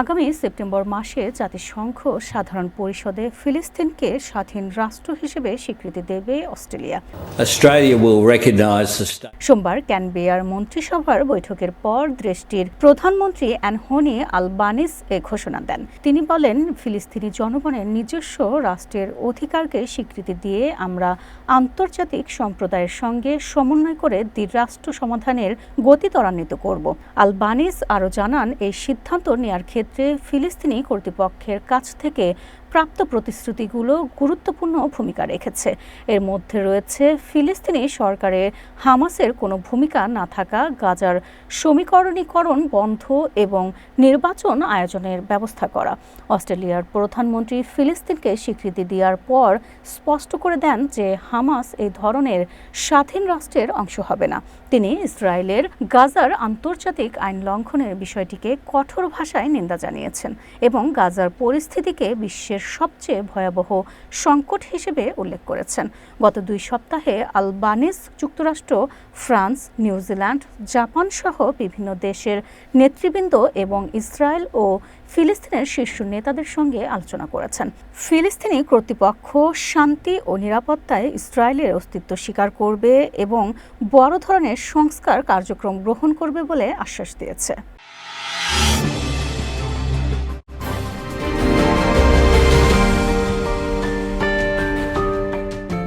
আগামী সেপ্টেম্বর মাসে জাতিসংঘ সাধারণ পরিষদে ফিলিস্তিনকে স্বাধীন রাষ্ট্র হিসেবে স্বীকৃতি দেবে অস্ট্রেলিয়া। সোমবার ক্যানবেরার মন্ত্রিসভার বৈঠকের পর দেশটির প্রধানমন্ত্রী অ্যান্থনি আলবানিজ এ ঘোষণা দেন। তিনি বলেন, ফিলিস্তিনি জনগণের নিজস্ব রাষ্ট্রের অধিকারকে স্বীকৃতি দিয়ে আমরা আন্তর্জাতিক সম্প্রদায়ের সঙ্গে সমন্বয় করে দ্বিরাষ্ট্র সমাধানের গতি ত্বরান্বিত করব। আলবানিজ আরও জানান, এই সিদ্ধান্ত নেয়ার ক্ষেত্রে ফিলিস্তিনি কর্তৃপক্ষের কাছ থেকে প্রাপ্ত প্রতিশ্রুতিগুলো গুরুত্বপূর্ণ ভূমিকা রেখেছে। এর মধ্যে রয়েছে ফিলিস্তিনি সরকারের হামাসের কোনো ভূমিকা না থাকা, গাজার সমীকরণীকরণ বন্ধ এবং নির্বাচন আয়োজনের ব্যবস্থা করা। অস্ট্রেলিয়ার প্রধানমন্ত্রী ফিলিস্তিনকে স্বীকৃতি দেওয়ার পর স্পষ্ট করে দেন যে হামাস এই ধরনের স্বাধীন রাষ্ট্রের অংশ হবে না। তিনি ইসরায়েলের গাজার আন্তর্জাতিক আইন লঙ্ঘনের বিষয়টিকে কঠোর ভাষায় নিন্দা জানিয়েছেন এবং গাজার পরিস্থিতিকে বিশ্বের সবচেয়ে ভয়াবহ সংকট হিসেবে উল্লেখ করেছেন। গত 2 সপ্তাহে আলবানিজ যুক্তরাষ্ট্র, ফ্রান্স, নিউজিল্যান্ড, জাপান সহ বিভিন্ন দেশের নেতৃবৃন্দ এবং ইসরায়েল ও ফিলিস্তিনের শীর্ষ নেতাদের সঙ্গে আলোচনা করেছেন। ফিলিস্তিনি কর্তৃপক্ষ শান্তি ও নিরাপত্তায় ইসরায়েলের অস্তিত্ব স্বীকার করবে এবং বড় ধরনের সংস্কার কার্যক্রম গ্রহণ করবে বলে আশ্বাস দিয়েছে।